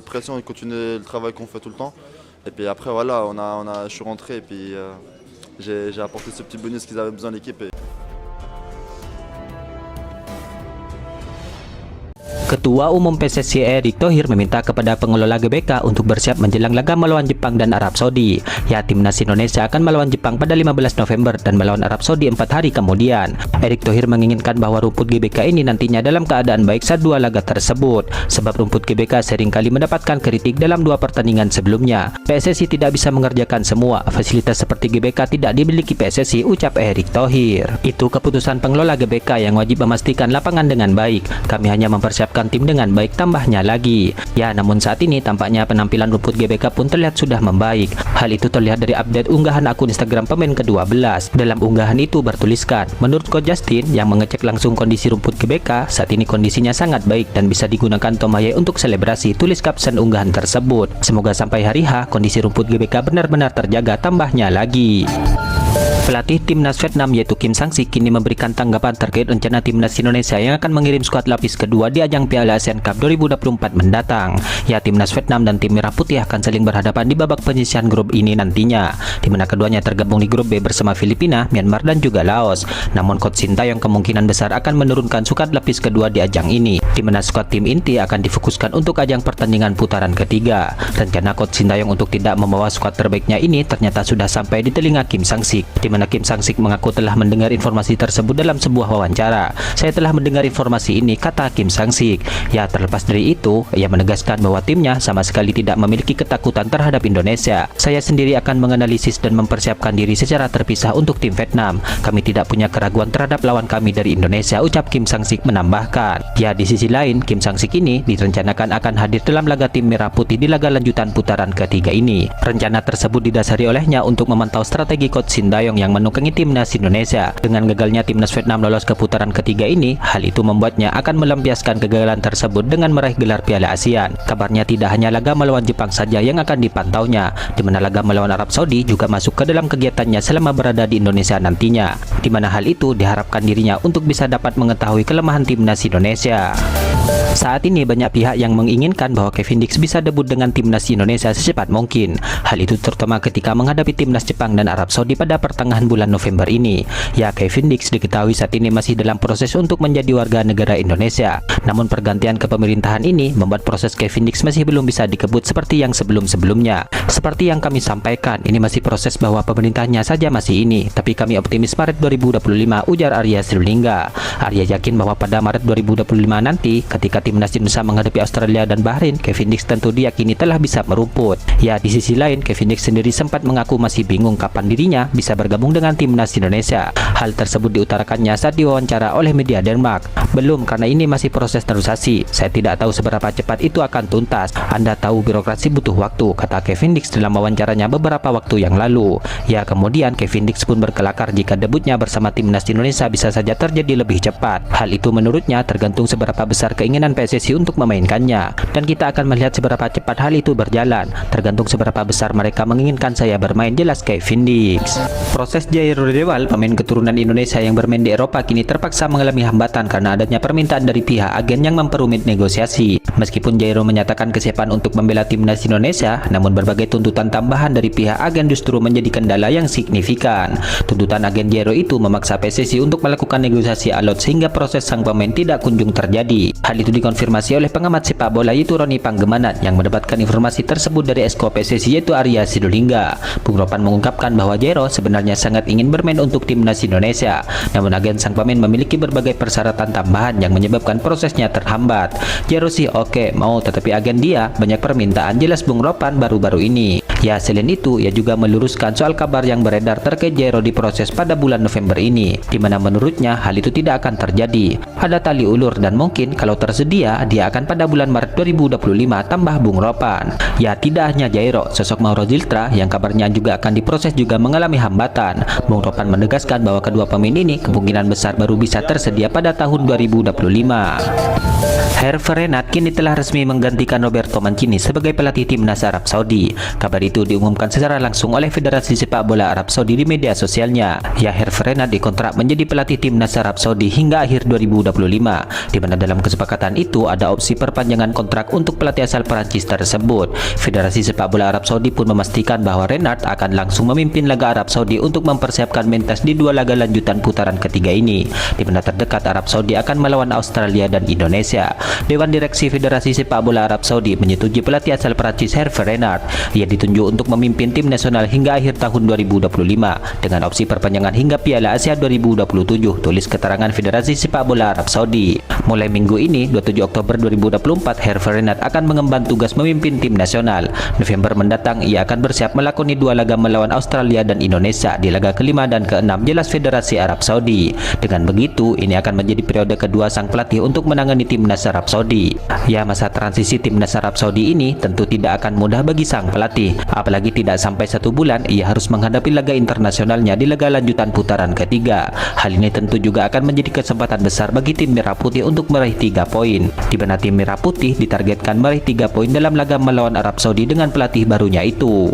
Pression et continuer le travail qu'on fait tout le temps. Et puis après, voilà, je suis rentré et puis j'ai apporté ce petit bonus qu'ils avaient besoin l'équipe. Ketua Umum PSSI Erick Thohir meminta kepada pengelola GBK untuk bersiap menjelang laga melawan Jepang dan Arab Saudi. Ya, timnas Indonesia akan melawan Jepang pada 15 November dan melawan Arab Saudi 4 hari kemudian. Erick Thohir menginginkan bahwa rumput GBK ini nantinya dalam keadaan baik saat dua laga tersebut. Sebab rumput GBK seringkali mendapatkan kritik dalam dua pertandingan sebelumnya. PSSI tidak bisa mengerjakan semua. Fasilitas seperti GBK tidak dimiliki PSSI, ucap Erick Thohir. Itu keputusan pengelola GBK yang wajib memastikan lapangan dengan baik. Kami hanya mempersiapkan tim dengan baik, tambahnya lagi. Ya, namun saat ini tampaknya penampilan rumput GBK pun terlihat sudah membaik. Hal itu terlihat dari update unggahan akun Instagram pemain ke-12. Dalam unggahan itu bertuliskan, menurut Coach Justin yang mengecek langsung kondisi rumput GBK, saat ini kondisinya sangat baik dan bisa digunakan Tomaye untuk selebrasi, tulis kapsen unggahan tersebut. Semoga sampai hari H kondisi rumput GBK benar-benar terjaga, tambahnya lagi. Pelatih timnas Vietnam yaitu Kim Sang-sik kini memberikan tanggapan terkait rencana timnas Indonesia yang akan mengirim skuad lapis kedua di ajang Piala ASEAN Cup 2024 mendatang. Ya, timnas Vietnam dan tim Merah Putih akan saling berhadapan di babak penyisihan grup ini nantinya, di mana keduanya tergabung di grup B bersama Filipina, Myanmar dan juga Laos. Namun Coach Sintayong kemungkinan besar akan menurunkan skuad lapis kedua di ajang ini, di mana skuad tim inti akan difokuskan untuk ajang pertandingan putaran ketiga. Rencana Coach Sintayong untuk tidak membawa skuad terbaiknya ini ternyata sudah sampai di telinga Kim Sang-sik, di mana Kim Sang-sik mengaku telah mendengar informasi tersebut dalam sebuah wawancara. Saya telah mendengar informasi ini, kata Kim Sang-sik. Ya, terlepas dari itu, ia menegaskan bahwa timnya sama sekali tidak memiliki ketakutan terhadap Indonesia. Saya sendiri akan menganalisis dan mempersiapkan diri secara terpisah untuk tim Vietnam. Kami tidak punya keraguan terhadap lawan kami dari Indonesia, ucap Kim Sang-sik menambahkan. Ya, di sisi lain, Kim Sang-sik ini direncanakan akan hadir dalam laga tim Merah Putih di laga lanjutan putaran ketiga ini. Rencana tersebut didasari olehnya untuk memantau strategi Coach Sintayong yang menukangi timnas Indonesia. Dengan gagalnya timnas Vietnam lolos ke putaran ketiga ini, hal itu membuatnya akan melampiaskan kegagalan tersebut dengan meraih gelar Piala ASEAN. Kabarnya tidak hanya laga melawan Jepang saja yang akan dipantaunya, di mana laga melawan Arab Saudi juga masuk ke dalam kegiatannya selama berada di Indonesia nantinya, di mana hal itu diharapkan dirinya untuk bisa dapat mengetahui kelemahan timnas Indonesia. Saat ini banyak pihak yang menginginkan bahwa Kevin Dix bisa debut dengan timnas Indonesia secepat mungkin. Hal itu terutama ketika menghadapi timnas Jepang dan Arab Saudi pada pertengahan bulan November ini. Ya, Kevin Dix diketahui saat ini masih dalam proses untuk menjadi warga negara Indonesia. Namun pergantian kepemerintahan ini membuat proses Kevin Dix masih belum bisa dikebut seperti yang sebelum-sebelumnya. Seperti yang kami sampaikan, ini masih proses bahwa pemerintahnya saja masih ini, tapi kami optimis Maret 2025, ujar Arya Sinulinga. Arya yakin bahwa pada Maret 2025 nanti, ketika timnas Indonesia menghadapi Australia dan Bahrain, Kevin Dix tentu diyakini telah bisa merumput. Ya, di sisi lain, Kevin Dix sendiri sempat mengaku masih bingung kapan dirinya bisa bergabung dengan timnas Indonesia. Hal tersebut diutarakannya saat diwawancara oleh media Denmark. Belum, karena ini masih proses negosiasi. Saya tidak tahu seberapa cepat itu akan tuntas. Anda tahu birokrasi butuh waktu, kata Kevin Dix dalam wawancaranya beberapa waktu yang lalu. Ya, kemudian Kevin Dix pun berkelakar jika debutnya bersama timnas Indonesia bisa saja terjadi lebih cepat. Hal itu menurutnya tergantung seberapa besar keinginan PSSI untuk memainkannya, dan kita akan melihat seberapa cepat hal itu berjalan, tergantung seberapa besar mereka menginginkan saya bermain, jelas Kevin Dix. Proses Jairo Dewal, pemain keturunan Indonesia yang bermain di Eropa, kini terpaksa mengalami hambatan karena adanya permintaan dari pihak agen yang memperumit negosiasi. Meskipun Jairo menyatakan kesiapan untuk membela timnas Indonesia, namun berbagai tuntutan tambahan dari pihak agen justru menjadi kendala yang signifikan. Tuntutan agen Jairo itu memaksa PSSI untuk melakukan negosiasi alot sehingga proses sang pemain tidak kunjung terjadi. Hal itu dikonfirmasi oleh pengamat sepak bola yaitu Roni Panggemanan yang mendapatkan informasi tersebut dari esko PSSI yaitu Arya Sinulinga. Bung Ropan mengungkapkan bahwa Jairo sebenarnya sangat ingin bermain untuk timnas Indonesia, namun agen sang pemain memiliki berbagai persyaratan tambahan yang menyebabkan prosesnya terhambat. Jairo sih oke mau, tetapi agen dia banyak permintaan, jelas Bung Ropan baru-baru ini. Ya, selain itu ia juga meluruskan soal kabar yang beredar terkait Jairo diproses pada bulan November ini, di mana menurutnya hal itu tidak akan terjadi. Ada tali ulur dan mungkin kalau tersedia dia akan pada bulan Maret 2025, tambah Bung Ropan. Ya, tidak hanya Jairo, sosok Mauro Ziltra yang kabarnya juga akan diproses juga mengalami hambatan. Bung Ropan menegaskan bahwa kedua pemain ini kemungkinan besar baru bisa tersedia pada tahun 2025. Herve Renard kini telah resmi menggantikan Roberto Mancini sebagai pelatih timnas Arab Saudi. Kabar itu diumumkan secara langsung oleh Federasi Sepak Bola Arab Saudi di media sosialnya. Ya, Herve Renard dikontrak menjadi pelatih timnas Arab Saudi hingga akhir 2025, di mana dalam kesepakatan itu ada opsi perpanjangan kontrak untuk pelatih asal Perancis tersebut. Federasi Sepak Bola Arab Saudi pun memastikan bahwa Renard akan langsung memimpin laga Arab Saudi untuk mempersiapkan mentas di 2 laga lanjutan putaran ketiga ini, di mana terdekat Arab Saudi akan melawan Australia dan Indonesia. Dewan Direksi Federasi Sepak Bola Arab Saudi menyetujui pelatih asal Perancis Hervé Renard. Ia ditunjuk untuk memimpin tim nasional hingga akhir tahun 2025 dengan opsi perpanjangan hingga Piala Asia 2027, tulis keterangan Federasi Sepak Bola Arab Saudi. Mulai minggu ini, 27 Oktober 2024, Hervé Renard akan mengemban tugas memimpin tim nasional. November mendatang, ia akan bersiap melakoni 2 laga melawan Australia dan Indonesia di laga kelima dan keenam, jelas Federasi Arab Saudi. Dengan begitu, ini akan menjadi periode kedua sang pelatih untuk menangani timnas Arab Saudi. Ya, masa transisi timnas Arab Saudi ini tentu tidak akan mudah bagi sang pelatih. Apalagi tidak sampai 1 bulan, ia harus menghadapi laga internasionalnya di laga lanjutan putaran ketiga. Hal ini tentu juga akan menjadi kesempatan besar bagi tim Merah Putih untuk meraih 3 poin, di mana tim Merah Putih ditargetkan meraih 3 poin dalam laga melawan Arab Saudi dengan pelatih barunya itu.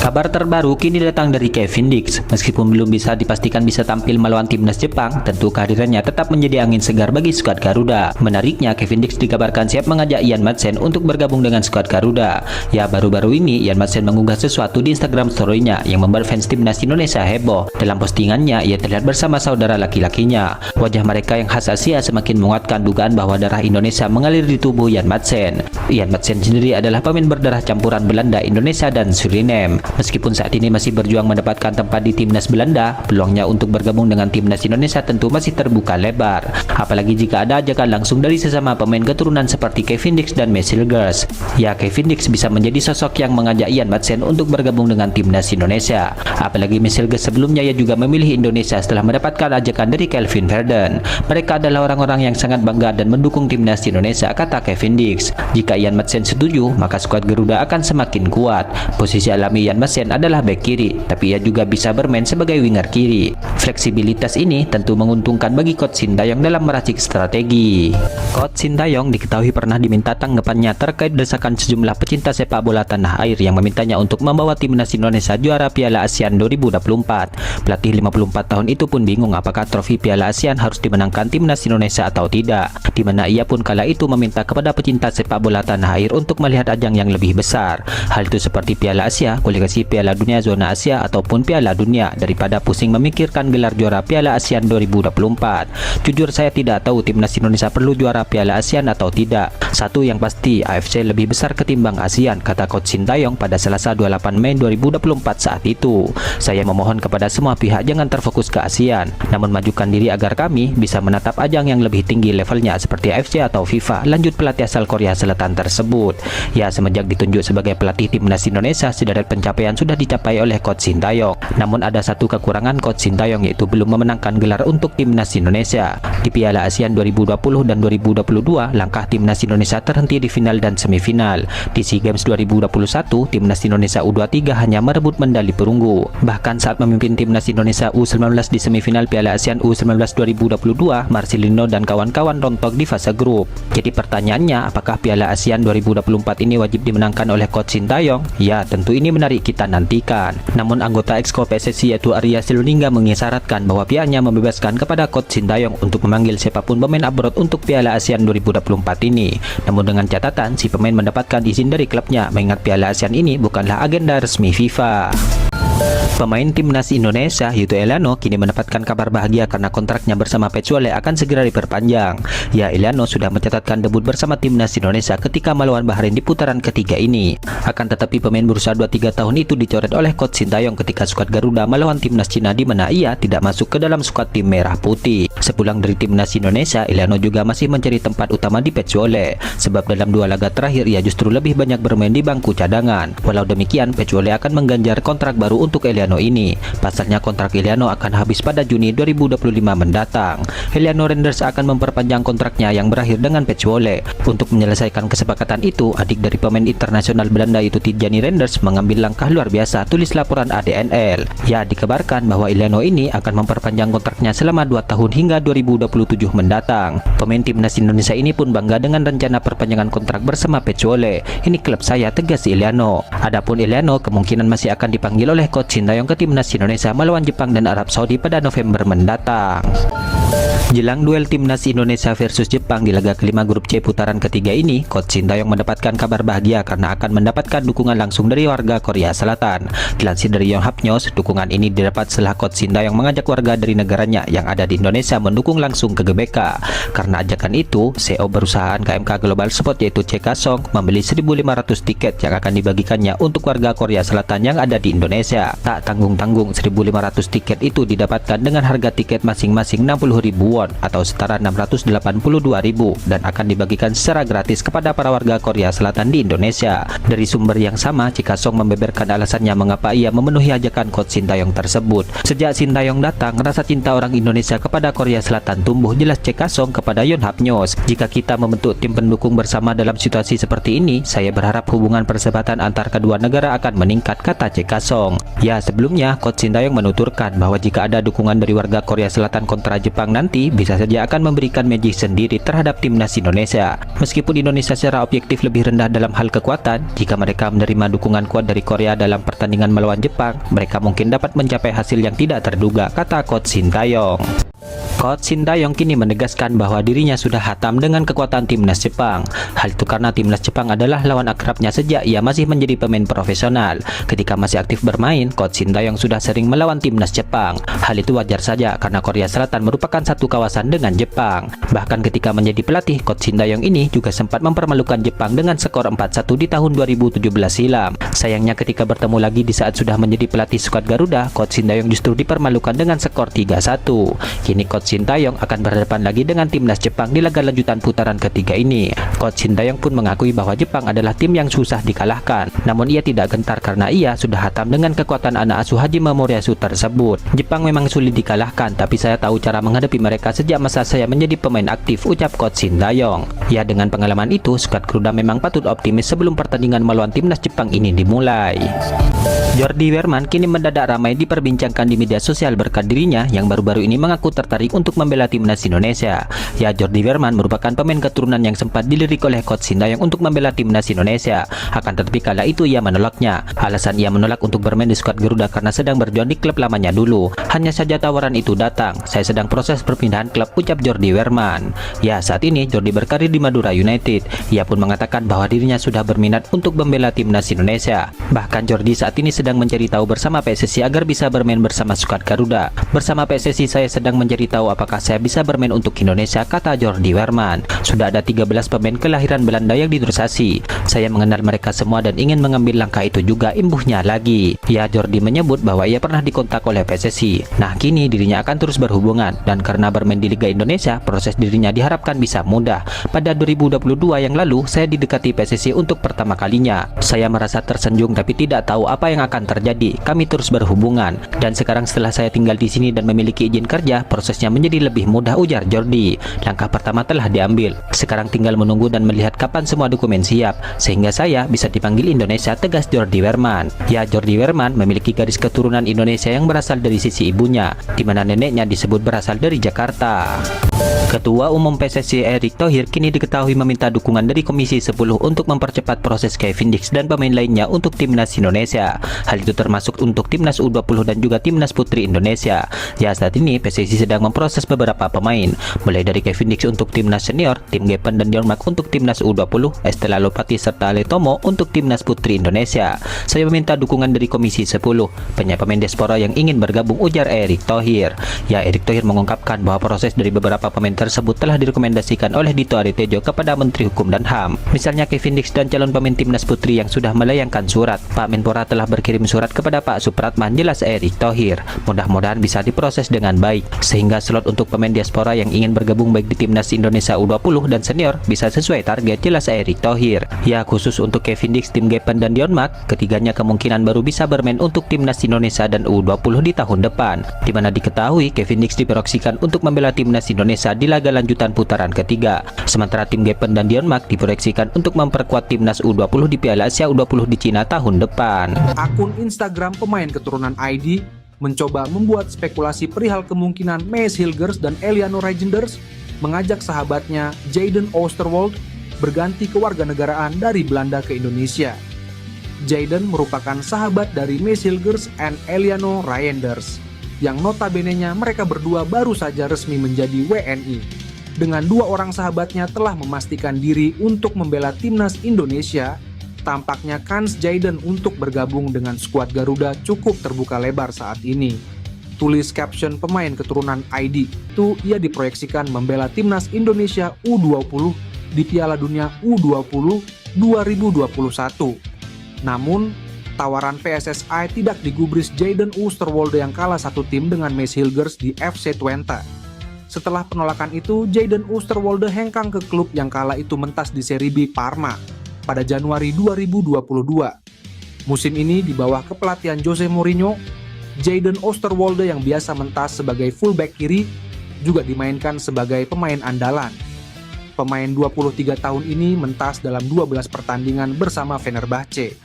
Kabar terbaru kini datang dari Kevin Dix. Meskipun belum bisa dipastikan bisa tampil melawan timnas Jepang, tentu kehadirannya tetap menjadi angin segar bagi skuad Garuda. Menariknya, Kevin Dix dikabarkan siap mengajak Ian Madsen untuk bergabung dengan skuad Garuda. Ya, baru-baru ini Ian Madsen mengunggah sesuatu di Instagram story-nya yang membuat fans timnas Indonesia heboh. Dalam postingannya, ia terlihat bersama saudara laki-lakinya. Wajah mereka yang khas Asia semakin menguatkan dugaan bahwa darah Indonesia mengalir di tubuh Ian Madsen. Ian Madsen sendiri adalah pemain berdarah campuran Belanda, Indonesia, dan Suriname. Meskipun saat ini masih berjuang mendapatkan tempat di timnas Belanda, peluangnya untuk bergabung dengan timnas Indonesia tentu masih terbuka lebar. Apalagi jika ada ajakan langsung dari sesama pemain keturunan seperti Kevin Dix dan Mesilgers. Ya, Kevin Dix bisa menjadi sosok yang mengajak Ian Madsen untuk bergabung dengan timnas Indonesia. Apalagi Mesilgers sebelumnya ia juga memilih Indonesia setelah mendapatkan ajakan dari Kelvin Verden. Mereka adalah orang-orang yang sangat bangga dan mendukung timnas Indonesia, kata Kevin Dix. Jika Ian Madsen setuju, maka skuad Garuda akan semakin kuat. Posisi alami Ian Madsen adalah bek kiri, tapi ia juga bisa bermain sebagai winger kiri. Fleksibilitas ini tentu menguntungkan bagi Coach Sintayong dalam meracik strategi. Coach Sintayong diketahui pernah diminta tanggapannya terkait desakan sejumlah pecinta sepak bola tanah air yang memintanya untuk membawa timnas Indonesia juara Piala ASEAN 2024. Pelatih 54 tahun itu pun bingung apakah trofi Piala ASEAN harus dimenangkan timnas Indonesia atau tidak, di mana ia pun kala itu meminta kepada pecinta sepak bola tanah air untuk melihat ajang yang lebih besar. Hal itu seperti Piala Asia, kualifikasi Piala Dunia zona Asia ataupun Piala Dunia, daripada pusing memikirkan gelar juara Piala ASEAN 2024. Jujur saya tidak tahu timnas Indonesia perlu juara Piala ASEAN atau tidak. Satu yang pasti, AFC lebih besar ketimbang ASEAN, kata Coach Sintayong pada Selasa 28 Mei 2024 saat itu. Saya memohon kepada semua pihak jangan terfokus ke ASEAN, namun majukan diri agar kami bisa menatap ajang yang lebih tinggi levelnya seperti AFC atau FIFA, lanjut pelatih asal Korea Selatan tersebut. Ya, semenjak ditunjuk sebagai pelatih timnas Indonesia, sederet pencapaian sudah dicapai oleh Coach Sintayong. Namun ada satu kekurangan Coach Sintayong, yaitu belum memenangkan gelar untuk timnas Indonesia. Di Piala ASEAN 2020 dan 2022, langkah timnas Indonesia terhenti di final dan semifinal. Di SEA Games 2021, timnas Indonesia U23 hanya merebut medali perunggu. Bahkan saat memimpin timnas Indonesia U19 di semifinal Piala ASEAN U19 2022, Marcelino dan kawan-kawan rontok di fase grup. Jadi pertanyaannya, apakah Piala ASEAN 2024 ini wajib dimenangkan oleh Coach Sintayong? Ya, tentu ini menarik kita nantikan. Namun anggota Exco PSSI yaitu Arya Sinulinga mengisyaratkan bahwa pihaknya membebaskan kepada Coach Sintayong untuk memanggil siapapun pemain abroad untuk Piala ASEAN 2024 ini. Namun dengan catatan si pemain mendapatkan izin dari klubnya, mengingat Piala ASEAN ini bukanlah agenda resmi FIFA. Pemain timnas Indonesia yaitu Eliano kini mendapatkan kabar bahagia karena kontraknya bersama Pezuele akan segera diperpanjang. Ya, Eliano sudah mencatatkan debut bersama timnas Indonesia ketika melawan Bahrain di putaran ketiga ini. Akan tetapi pemain berusia 23 tahun itu dicoret oleh Coach Sintayong ketika skuad Garuda melawan timnas Cina, di mana ia tidak masuk ke dalam skuad tim Merah Putih. Sepulang dari timnas Indonesia, Eliano juga masih mencari tempat utama di Pezuele, sebab dalam 2 laga terakhir ia justru lebih banyak bermain di bangku cadangan. Walau demikian, Pezuele akan mengganjar kontrak baru untuk Eliano ini. Pasalnya kontrak Eliano akan habis pada Juni 2025 mendatang. Eliano Renders akan memperpanjang kontraknya yang berakhir dengan Pezuele. Untuk menyelesaikan kesepakatan itu, adik dari pemain internasional Belanda itu Tidjani Renders mengambil langkah luar biasa, tulis laporan ADNL. Ya, dikabarkan bahwa Eliano ini akan memperpanjang kontraknya selama 2 tahun hingga 2027 mendatang. Pemain timnas Indonesia ini pun bangga dengan rencana perpanjangan kontrak bersama Pezuele. Ini klub saya, tegas Eliano. Adapun Eliano kemungkinan masih akan dipanggil oleh Coach Sintayong ke timnas Indonesia melawan Jepang dan Arab Saudi pada November mendatang. Jelang duel timnas Indonesia versus Jepang di laga kelima grup C putaran ketiga ini, Coach Sintayong mendapatkan kabar bahagia karena akan mendapatkan dukungan langsung dari warga Korea Selatan. Dilansir dari Yonhap News, dukungan ini didapat setelah Coach Sintayong mengajak warga dari negaranya yang ada di Indonesia mendukung langsung ke GBK. Karena ajakan itu, CEO perusahaan KMK Global Sport yaitu CK Song membeli 1.500 tiket yang akan dibagikannya untuk warga Korea Selatan yang ada di Indonesia. Tak tanggung-tanggung, 1.500 tiket itu didapatkan dengan harga tiket masing-masing 60.000 won atau setara 682.000 dan akan dibagikan secara gratis kepada para warga Korea Selatan di Indonesia. Dari sumber yang sama, CK Song membeberkan alasannya mengapa ia memenuhi ajakan Coach Sintayong tersebut. Sejak Sintayong datang, rasa cinta orang Indonesia kepada Korea Selatan tumbuh, jelas CK Song kepada Yonhap News. Jika kita membentuk tim pendukung bersama dalam situasi seperti ini, saya berharap hubungan persahabatan antar kedua negara akan meningkat, kata CK Song. Ya, sebelumnya Coach Sintayong menuturkan bahwa jika ada dukungan dari warga Korea Selatan kontra Jepang nanti, bisa saja akan memberikan magic sendiri terhadap timnas Indonesia. Meskipun Indonesia secara objektif lebih rendah dalam hal kekuatan, jika mereka menerima dukungan kuat dari Korea dalam pertandingan melawan Jepang, mereka mungkin dapat mencapai hasil yang tidak terduga, kata Coach Sintayong. Coach Sintayong kini menegaskan bahwa dirinya sudah hatam dengan kekuatan timnas Jepang. Hal itu karena timnas Jepang adalah lawan akrabnya sejak ia masih menjadi pemain profesional. Ketika masih aktif bermain, Coach Sintayong sudah sering melawan timnas Jepang. Hal itu wajar saja karena Korea Selatan merupakan satu kawasan dengan Jepang. Bahkan ketika menjadi pelatih, Coach Sintayong ini juga sempat mempermalukan Jepang dengan skor 4-1 di tahun 2017 silam. Sayangnya ketika bertemu lagi di saat sudah menjadi pelatih skuad Garuda, Coach Sintayong justru dipermalukan dengan skor 3-1. Kini Coach Sintayong akan berhadapan lagi dengan timnas Jepang di laga lanjutan putaran ketiga ini. Coach Sintayong pun mengakui bahwa Jepang adalah tim yang susah dikalahkan. Namun ia tidak gentar karena ia sudah hatam dengan kekuatan anak asuh Hajime Moriyasu tersebut. Jepang memang sulit dikalahkan, tapi saya tahu cara menghadapi mereka sejak masa saya menjadi pemain aktif, ucap Coach Sintayong. Ya, dengan pengalaman itu, skuad Garuda memang patut optimis sebelum pertandingan melawan timnas Jepang ini dimulai. Jordi Wehrman kini mendadak ramai diperbincangkan di media sosial berkat dirinya yang baru-baru ini mengaku tertarik untuk membela timnas Indonesia. Ya, Jordi Wehrman merupakan pemain keturunan yang sempat dilirik oleh Coach Sintayong untuk membela timnas Indonesia. Akan tetapi kala itu ia menolaknya. Alasan ia menolak untuk bermain di skuad Garuda karena sedang berjuang di klub lamanya dulu. Hanya saja tawaran itu datang. Saya sedang proses perpindahan klub, ucap Jordi Wehrman. Ya, saat ini Jordi berkarir di Madura United. Ia pun mengatakan bahwa dirinya sudah berminat untuk membela timnas Indonesia. Bahkan Jordi saat ini sedang mencari tahu bersama PSSI agar bisa bermain bersama skuad Garuda. Bersama PSSI saya sedang mencari tahu apakah saya bisa bermain untuk Indonesia, kata Jordi Wehrman. Sudah ada 13 pemain kelahiran Belanda yang ditulisasi. Saya mengenal mereka semua dan ingin mengambil langkah itu juga, imbuhnya lagi. Ya, Jordi menyebut bahwa ia pernah dikontak oleh PSSI. Nah, kini dirinya akan terus berhubungan dan karena bermain di Liga Indonesia, proses dirinya diharapkan bisa mudah. Pada 2022 yang lalu, saya didekati PSSI untuk pertama kalinya. Saya merasa tersanjung tapi tidak tahu apa yang akan terjadi. Kami terus berhubungan dan sekarang setelah saya tinggal di sini dan memiliki izin kerja, prosesnya menjadi lebih mudah, ujar Jordi. Langkah pertama telah diambil. Sekarang tinggal menunggu dan melihat kapan semua dokumen siap sehingga saya bisa dipanggil Indonesia, tegas Jordi Wehrman. Ya, Jordi Wehrman memiliki garis keturunan Indonesia yang berasal dari sisi ibunya, di mana neneknya disebut berasal dari Jakarta. Ketua Umum PSSI Erick Thohir kini diketahui meminta dukungan dari Komisi 10 untuk mempercepat proses Kevin Dix dan pemain lainnya untuk timnas Indonesia. Hal itu termasuk untuk timnas U20 dan juga timnas putri Indonesia. Ya, saat ini PSSI sedang memproses beberapa pemain, mulai dari Kevin Dix untuk timnas senior, Tim Gepen dan Diormak untuk timnas U20, Estela Lopati serta Ale Tomo untuk timnas putri Indonesia. Saya meminta dukungan dari Komisi 10, banyak pemain diaspora yang ingin bergabung, ujar Erick Thohir. Ya, Erick Thohir mengungkapkan bahwa proses dari beberapa pemain tersebut telah direkomendasikan oleh Dito Aritejo kepada Menteri Hukum dan HAM. Misalnya Kevin Dix dan calon pemain timnas putri yang sudah melayangkan surat. Pak Menpora telah berkirim surat kepada Pak Supratman, jelas Erick Thohir. Mudah-mudahan bisa diproses dengan baik sehingga slot untuk pemain diaspora yang ingin bergabung baik di timnas Indonesia U20 dan senior bisa sesuai target, jelas Erick Thohir. Ya, khusus untuk Kevin Dix, Tim Gepen dan Diormak, ketiganya kemungkinan baru bisa bermain untuk timnas Indonesia dan U20 di tahun depan, di mana diketahui Kevin Dix diproyeksikan untuk membela timnas Indonesia di laga lanjutan putaran ketiga. Sementara Tim Gepen dan Diormak diproyeksikan untuk memperkuat timnas U20 di Piala Asia U20 di Cina tahun depan. Akun Instagram pemain keturunan ID mencoba membuat spekulasi perihal kemungkinan Mees Hilgers dan Eliano Reijnders mengajak sahabatnya Jayden Oosterwolde berganti kewarganegaraan dari Belanda ke Indonesia. Jayden merupakan sahabat dari Mees Hilgers and Eliano Reijnders. yang notabene-nya mereka berdua baru saja resmi menjadi WNI. Dengan dua orang sahabatnya telah memastikan diri untuk membela timnas Indonesia, tampaknya kans Jayden untuk bergabung dengan skuad Garuda cukup terbuka lebar saat ini. Tulis caption pemain keturunan ID itu ia diproyeksikan membela timnas Indonesia U20 di Piala Dunia U20 2021. Namun, tawaran PSSI tidak digubris Jayden Oosterwolde yang kalah satu tim dengan Mees Hilgers di FC Twente. Setelah penolakan itu, Jayden Oosterwolde hengkang ke klub yang kala itu mentas di Serie B Parma pada Januari 2022. Musim ini di bawah kepelatihan Jose Mourinho, Jayden Oosterwolde yang biasa mentas sebagai fullback kiri juga dimainkan sebagai pemain andalan. Pemain 23 tahun ini mentas dalam 12 pertandingan bersama Fenerbahce.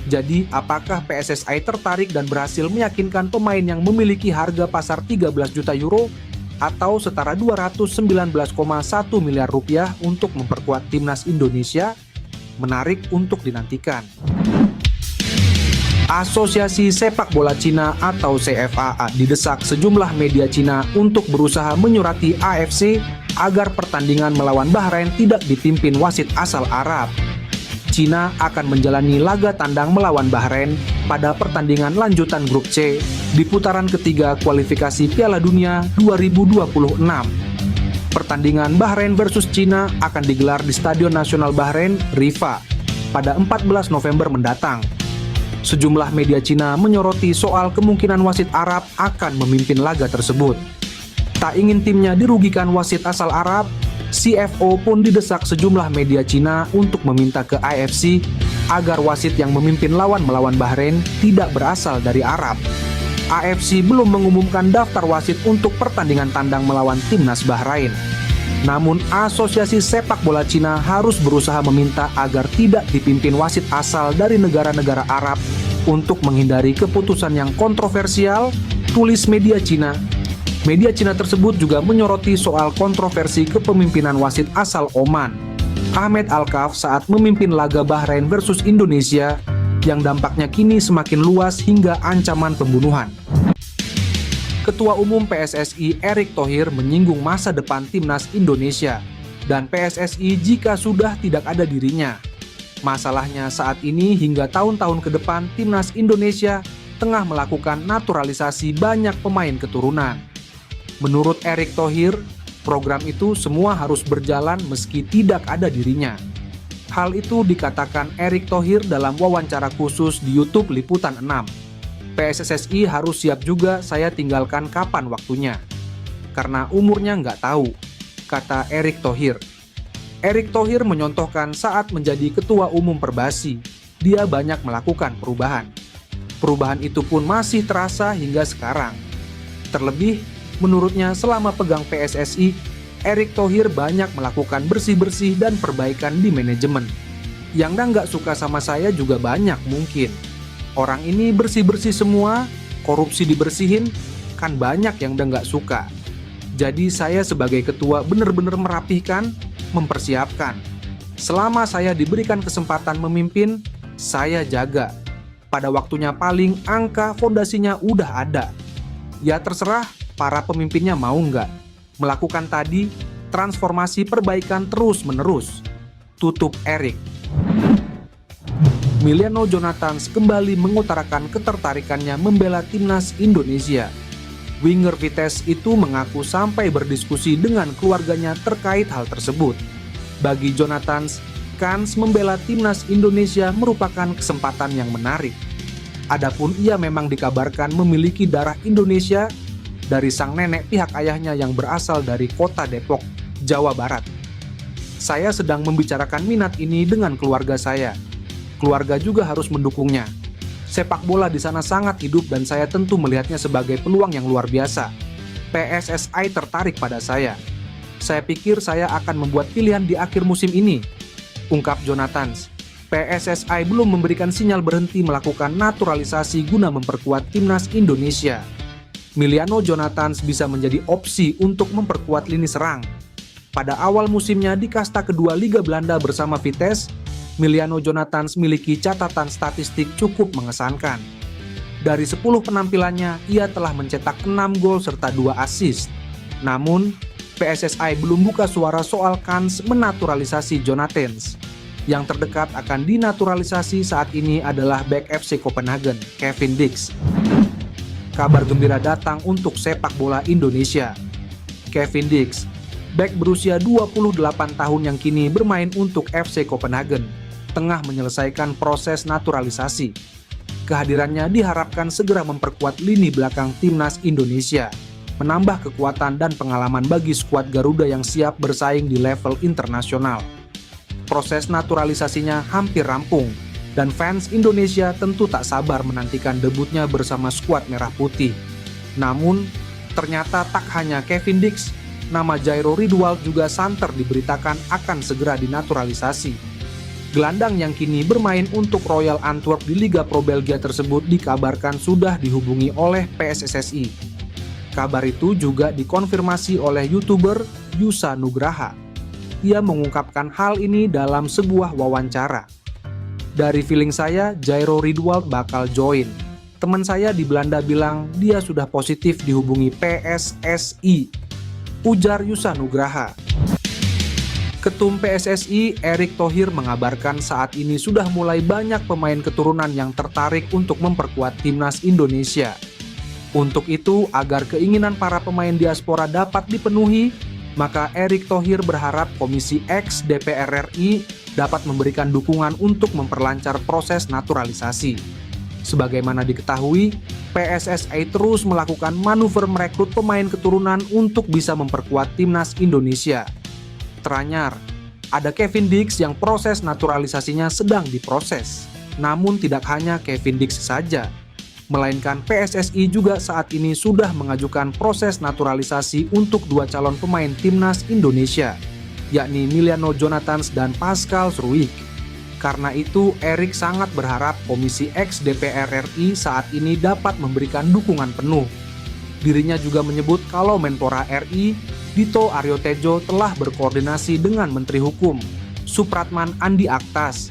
Jadi, apakah PSSI tertarik dan berhasil meyakinkan pemain yang memiliki harga pasar 13 juta euro atau setara 219,1 miliar rupiah untuk memperkuat timnas Indonesia? Menarik untuk dinantikan. Asosiasi Sepak Bola Cina atau CFA didesak sejumlah media Cina untuk berusaha menyurati AFC agar pertandingan melawan Bahrain tidak dipimpin wasit asal Arab. Cina akan menjalani laga tandang melawan Bahrain pada pertandingan lanjutan grup C di putaran ketiga kualifikasi Piala Dunia 2026. Pertandingan Bahrain versus Cina akan digelar di Stadion Nasional Bahrain, Rifa, pada 14 November mendatang. Sejumlah media Cina menyoroti soal kemungkinan wasit Arab akan memimpin laga tersebut. Tak ingin timnya dirugikan wasit asal Arab, CFO pun didesak sejumlah media Cina untuk meminta ke AFC agar wasit yang memimpin lawan melawan Bahrain tidak berasal dari Arab. AFC belum mengumumkan daftar wasit untuk pertandingan tandang melawan timnas Bahrain. Namun, Asosiasi Sepak Bola Cina harus berusaha meminta agar tidak dipimpin wasit asal dari negara-negara Arab untuk menghindari keputusan yang kontroversial, tulis media Cina. Media Cina tersebut juga menyoroti soal kontroversi kepemimpinan wasit asal Oman, Ahmed Alkaf, saat memimpin laga Bahrain versus Indonesia yang dampaknya kini semakin luas hingga ancaman pembunuhan. Ketua Umum PSSI Erick Thohir menyinggung masa depan timnas Indonesia dan PSSI jika sudah tidak ada dirinya. Masalahnya saat ini hingga tahun-tahun ke depan timnas Indonesia tengah melakukan naturalisasi banyak pemain keturunan. Menurut Erick Thohir, program itu semua harus berjalan meski tidak ada dirinya. Hal itu dikatakan Erick Thohir dalam wawancara khusus di YouTube Liputan 6. PSSI harus siap juga saya tinggalkan kapan waktunya. Karena umurnya nggak tahu, kata Erick Thohir. Erick Thohir menyontohkan saat menjadi Ketua Umum Perbasi, dia banyak melakukan perubahan. Perubahan itu pun masih terasa hingga sekarang. Terlebih, menurutnya selama pegang PSSI, Erick Thohir banyak melakukan bersih-bersih dan perbaikan di manajemen. Yang nggak suka sama saya juga banyak mungkin. Orang ini bersih-bersih semua, korupsi dibersihin, kan banyak yang udah nggak suka. Jadi saya sebagai ketua benar-benar merapihkan, mempersiapkan. Selama saya diberikan kesempatan memimpin, saya jaga. Pada waktunya paling angka fondasinya udah ada. Ya terserah para pemimpinnya mau nggak. Melakukan tadi, transformasi perbaikan terus-menerus. Tutup Erick. Emiliano Jonathans kembali mengutarakan ketertarikannya membela timnas Indonesia. Winger Vitesse itu mengaku sampai berdiskusi dengan keluarganya terkait hal tersebut. Bagi Jonathans, kans membela timnas Indonesia merupakan kesempatan yang menarik. Adapun ia memang dikabarkan memiliki darah Indonesia dari sang nenek pihak ayahnya yang berasal dari kota Depok, Jawa Barat. Saya sedang membicarakan minat ini dengan keluarga saya. Keluarga juga harus mendukungnya. Sepak bola di sana sangat hidup dan saya tentu melihatnya sebagai peluang yang luar biasa. PSSI tertarik pada saya. Saya pikir saya akan membuat pilihan di akhir musim ini, ungkap Jonathans. PSSI belum memberikan sinyal berhenti melakukan naturalisasi guna memperkuat timnas Indonesia. Emiliano Jonathans bisa menjadi opsi untuk memperkuat lini serang. Pada awal musimnya di kasta kedua Liga Belanda bersama Vitesse, Emiliano Jonathans memiliki catatan statistik cukup mengesankan. Dari 10 penampilannya, ia telah mencetak 6 gol serta 2 assist. Namun, PSSI belum buka suara soal kans menaturalisasi Jonathans. Yang terdekat akan dinaturalisasi saat ini adalah bek FC Copenhagen, Kevin Dix. Kabar gembira datang untuk sepak bola Indonesia. Kevin Dix, bek berusia 28 tahun yang kini bermain untuk FC Copenhagen, tengah menyelesaikan proses naturalisasi. Kehadirannya diharapkan segera memperkuat lini belakang timnas Indonesia, menambah kekuatan dan pengalaman bagi skuad Garuda yang siap bersaing di level internasional. Proses naturalisasinya hampir rampung, dan fans Indonesia tentu tak sabar menantikan debutnya bersama skuad Merah Putih. Namun, ternyata tak hanya Kevin Dix, nama Jairo Riedewald juga santer diberitakan akan segera dinaturalisasi. Gelandang yang kini bermain untuk Royal Antwerp di Liga Pro Belgia tersebut dikabarkan sudah dihubungi oleh PSSSI. Kabar itu juga dikonfirmasi oleh YouTuber Yusa Nugraha. Ia mengungkapkan hal ini dalam sebuah wawancara. Dari feeling saya, Jairo Riedewald bakal join. Teman saya di Belanda bilang dia sudah positif dihubungi PSSI, ujar Yusa Nugraha. Ketum PSSI Erick Thohir mengabarkan saat ini sudah mulai banyak pemain keturunan yang tertarik untuk memperkuat timnas Indonesia. Untuk itu, agar keinginan para pemain diaspora dapat dipenuhi, maka Erick Thohir berharap Komisi X DPR RI dapat memberikan dukungan untuk memperlancar proses naturalisasi. Sebagaimana diketahui, PSSI terus melakukan manuver merekrut pemain keturunan untuk bisa memperkuat timnas Indonesia. Teranyar, ada Kevin Dix yang proses naturalisasinya sedang diproses. Namun tidak hanya Kevin Dix saja, melainkan PSSI juga saat ini sudah mengajukan proses naturalisasi untuk 2 calon pemain timnas Indonesia, yakni Emiliano Jonathans dan Pascal Struijk. Karena itu, Erick sangat berharap Komisi X DPR RI saat ini dapat memberikan dukungan penuh. Dirinya juga menyebut kalau Menpora RI, Dito Aryo Tejo, telah berkoordinasi dengan Menteri Hukum, Supratman Andi Aktas.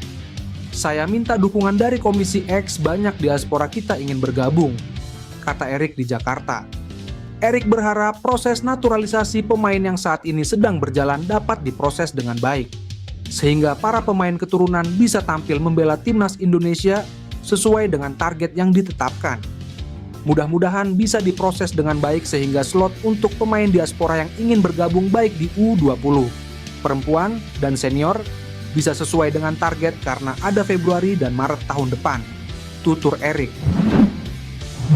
Saya minta dukungan dari Komisi X, banyak diaspora kita ingin bergabung, kata Erick di Jakarta. Erick berharap proses naturalisasi pemain yang saat ini sedang berjalan dapat diproses dengan baik, sehingga para pemain keturunan bisa tampil membela timnas Indonesia sesuai dengan target yang ditetapkan. Mudah-mudahan bisa diproses dengan baik sehingga slot untuk pemain diaspora yang ingin bergabung baik di U20, perempuan, dan senior bisa sesuai dengan target karena ada Februari dan Maret tahun depan, tutur Erick.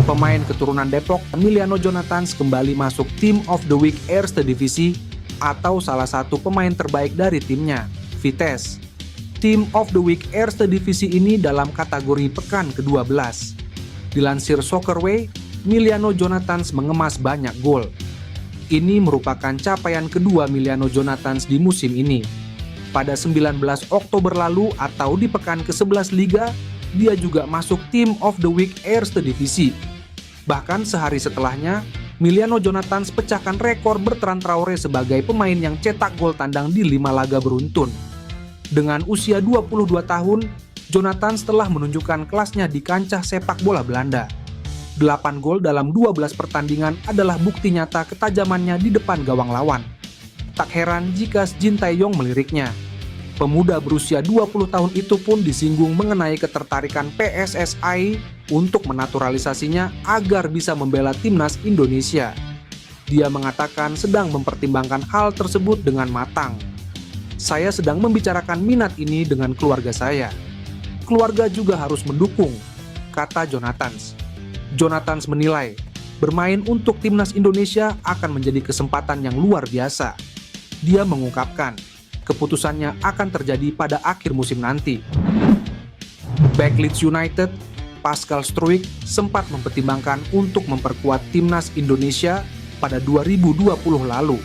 Pemain keturunan Depok, Emiliano Jonathans kembali masuk Team of the Week Eerste Divisie atau salah satu pemain terbaik dari timnya, Vitesse. Team of the Week Eerste Divisie ini dalam kategori pekan ke-12. Dilansir Soccerway, Emiliano Jonathans mengemas banyak gol. Ini merupakan capaian kedua Emiliano Jonathans di musim ini. Pada 19 Oktober lalu atau di pekan ke-11 Liga, dia juga masuk Team of the Week Eerste Divisie. Bahkan sehari setelahnya, Emiliano Jonathans pecahkan rekor Bertrand Traoré sebagai pemain yang cetak gol tandang di 5 laga beruntun. Dengan usia 22 tahun, Jonathans telah menunjukkan kelasnya di kancah sepak bola Belanda. 8 gol dalam 12 pertandingan adalah bukti nyata ketajamannya di depan gawang lawan. Tak heran jika Shin Tae-yong meliriknya. Pemuda berusia 20 tahun itu pun disinggung mengenai ketertarikan PSSI untuk menaturalisasinya agar bisa membela timnas Indonesia. Dia mengatakan sedang mempertimbangkan hal tersebut dengan matang. Saya sedang membicarakan minat ini dengan keluarga saya. Keluarga juga harus mendukung, kata Jonathans. Jonathans menilai, bermain untuk timnas Indonesia akan menjadi kesempatan yang luar biasa. Dia mengungkapkan, keputusannya akan terjadi pada akhir musim nanti. Back Leeds United, Pascal Struijk sempat mempertimbangkan untuk memperkuat timnas Indonesia pada 2020 lalu.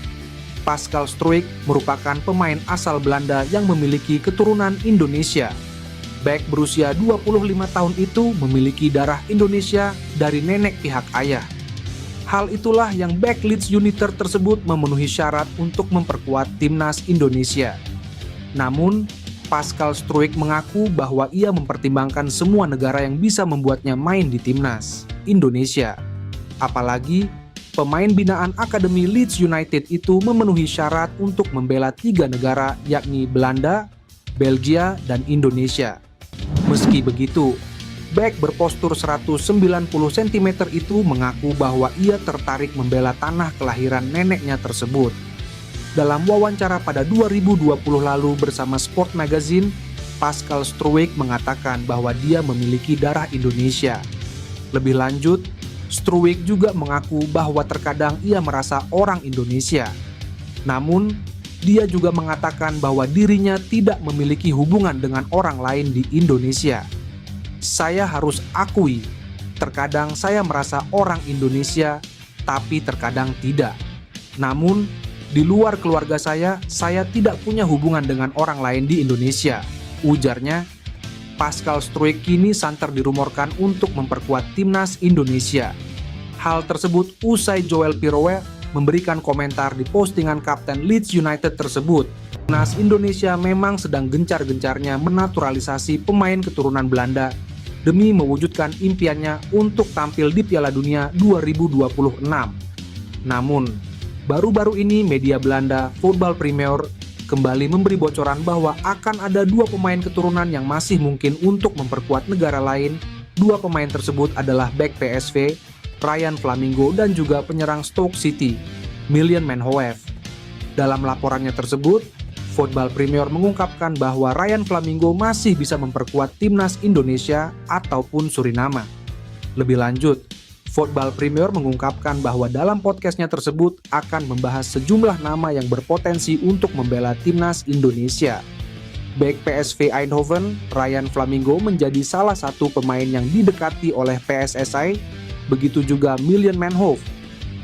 Pascal Struijk merupakan pemain asal Belanda yang memiliki keturunan Indonesia. Back berusia 25 tahun itu memiliki darah Indonesia dari nenek pihak ayah. Hal itulah yang back Leeds United tersebut memenuhi syarat untuk memperkuat timnas Indonesia. Namun, Pascal Struijk mengaku bahwa ia mempertimbangkan semua negara yang bisa membuatnya main di timnas Indonesia. Apalagi, pemain binaan Akademi Leeds United itu memenuhi syarat untuk membela 3 negara yakni Belanda, Belgia, dan Indonesia. Meski begitu, bek berpostur 190 cm itu mengaku bahwa ia tertarik membela tanah kelahiran neneknya tersebut. Dalam wawancara pada 2020 lalu bersama Sport Magazine, Pascal Struijk mengatakan bahwa dia memiliki darah Indonesia. Lebih lanjut, Struijk juga mengaku bahwa terkadang ia merasa orang Indonesia. Namun, dia juga mengatakan bahwa dirinya tidak memiliki hubungan dengan orang lain di Indonesia. Saya harus akui, terkadang saya merasa orang Indonesia, tapi terkadang tidak. Namun, di luar keluarga saya tidak punya hubungan dengan orang lain di Indonesia, ujarnya. Pascal Struijk kini santer dirumorkan untuk memperkuat timnas Indonesia. Hal tersebut usai Joel Piroe memberikan komentar di postingan kapten Leeds United tersebut. Timnas Indonesia memang sedang gencar-gencarnya menaturalisasi pemain keturunan Belanda demi mewujudkan impiannya untuk tampil di Piala Dunia 2026. Namun, baru-baru ini media Belanda, Voetbal Premier, kembali memberi bocoran bahwa akan ada 2 pemain keturunan yang masih mungkin untuk memperkuat negara lain. 2 pemain tersebut adalah bek PSV, Ryan Flamingo, dan juga penyerang Stoke City, Miljan Manhoef. Dalam laporannya tersebut, Voetbal Premier mengungkapkan bahwa Ryan Flamingo masih bisa memperkuat timnas Indonesia ataupun Suriname. Lebih lanjut, Voetbal Premier mengungkapkan bahwa dalam podcastnya tersebut akan membahas sejumlah nama yang berpotensi untuk membela timnas Indonesia. Bek PSV Eindhoven, Ryan Flamingo menjadi salah satu pemain yang didekati oleh PSSI, begitu juga Miljan Manhoef.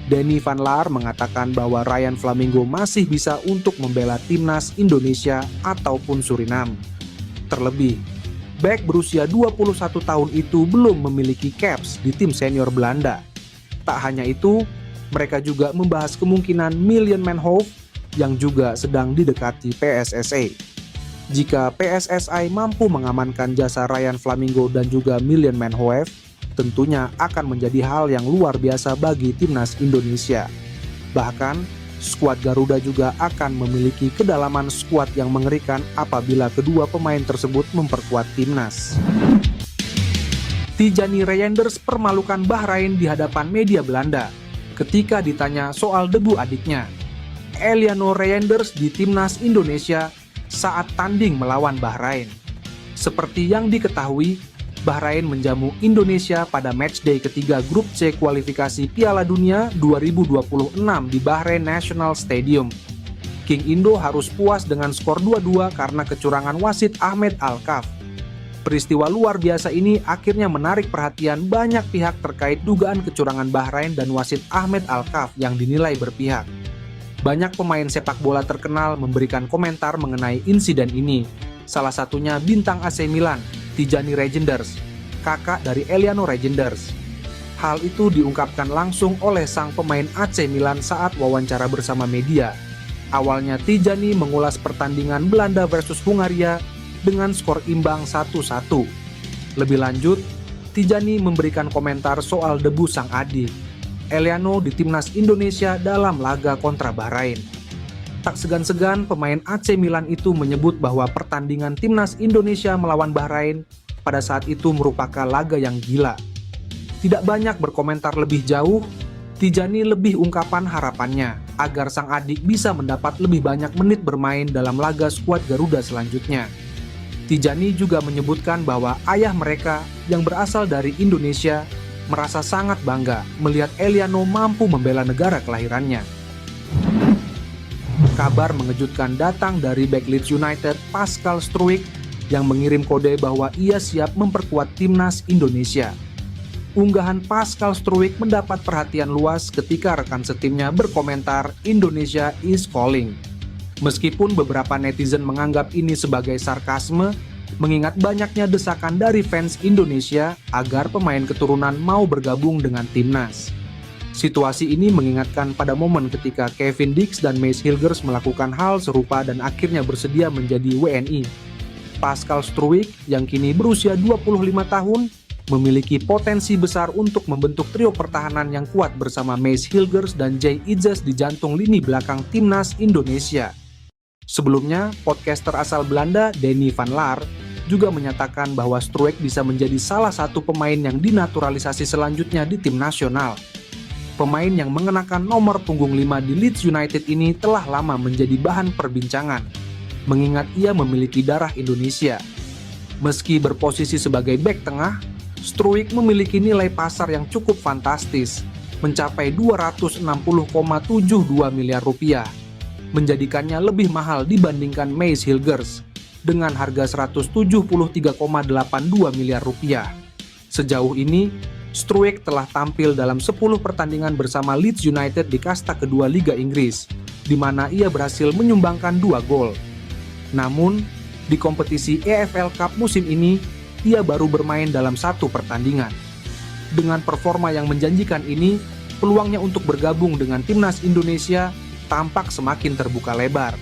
Danny van Laar mengatakan bahwa Ryan Flamingo masih bisa untuk membela timnas Indonesia ataupun Suriname. Terlebih, bek berusia 21 tahun itu belum memiliki caps di tim senior Belanda. Tak hanya itu, mereka juga membahas kemungkinan Miljan Manhoef yang juga sedang didekati PSSI. Jika PSSI mampu mengamankan jasa Ryan Flamingo dan juga Miljan Manhoef, tentunya akan menjadi hal yang luar biasa bagi timnas Indonesia. Bahkan, skuad Garuda juga akan memiliki kedalaman skuad yang mengerikan apabila kedua pemain tersebut memperkuat timnas. Tijani Reijnders permalukan Bahrain di hadapan media Belanda ketika ditanya soal debu adiknya. Eliano Reijnders di timnas Indonesia saat tanding melawan Bahrain. Seperti yang diketahui, Bahrain menjamu Indonesia pada matchday ketiga grup C kualifikasi Piala Dunia 2026 di Bahrain National Stadium. King Indo harus puas dengan skor 2-2 karena kecurangan wasit Ahmed Alkaf. Peristiwa luar biasa ini akhirnya menarik perhatian banyak pihak terkait dugaan kecurangan Bahrain dan wasit Ahmed Alkaf yang dinilai berpihak. Banyak pemain sepak bola terkenal memberikan komentar mengenai insiden ini. Salah satunya bintang AC Milan, Tijani Reijnders, kakak dari Eliano Reijnders. Hal itu diungkapkan langsung oleh sang pemain AC Milan saat wawancara bersama media. Awalnya Tijani mengulas pertandingan Belanda versus Hungaria dengan skor imbang 1-1. Lebih lanjut, Tijani memberikan komentar soal debu sang adik, Eliano di timnas Indonesia dalam laga kontra Bahrain. Tak segan-segan pemain AC Milan itu menyebut bahwa pertandingan timnas Indonesia melawan Bahrain pada saat itu merupakan laga yang gila. Tidak banyak berkomentar lebih jauh, Tijani lebih ungkapan harapannya agar sang adik bisa mendapat lebih banyak menit bermain dalam laga skuad Garuda selanjutnya. Tijani juga menyebutkan bahwa ayah mereka yang berasal dari Indonesia merasa sangat bangga melihat Eliano mampu membela negara kelahirannya. Kabar mengejutkan datang dari bek Leeds United Pascal Struijk yang mengirim kode bahwa ia siap memperkuat timnas Indonesia. Unggahan Pascal Struijk mendapat perhatian luas ketika rekan setimnya berkomentar Indonesia is calling. Meskipun beberapa netizen menganggap ini sebagai sarkasme, mengingat banyaknya desakan dari fans Indonesia agar pemain keturunan mau bergabung dengan timnas. Situasi ini mengingatkan pada momen ketika Kevin Dix dan Mace Hilgers melakukan hal serupa dan akhirnya bersedia menjadi WNI. Pascal Struijk yang kini berusia 25 tahun memiliki potensi besar untuk membentuk trio pertahanan yang kuat bersama Maes Hilgers dan Jay Idzes di jantung lini belakang timnas Indonesia. Sebelumnya, podcaster asal Belanda Denny van Laar juga menyatakan bahwa Struijk bisa menjadi salah satu pemain yang dinaturalisasi selanjutnya di tim nasional. Pemain yang mengenakan nomor punggung 5 di Leeds United ini telah lama menjadi bahan perbincangan, mengingat ia memiliki darah Indonesia. Meski berposisi sebagai bek tengah, Struijk memiliki nilai pasar yang cukup fantastis, mencapai 260,72 miliar rupiah, menjadikannya lebih mahal dibandingkan Maes Hilgers dengan harga 173,82 miliar rupiah. Sejauh ini, Struijk telah tampil dalam 10 pertandingan bersama Leeds United di kasta kedua Liga Inggris, di mana ia berhasil menyumbangkan 2 gol. Namun, di kompetisi EFL Cup musim ini, ia baru bermain dalam 1 pertandingan. Dengan performa yang menjanjikan ini, peluangnya untuk bergabung dengan timnas Indonesia tampak semakin terbuka lebar.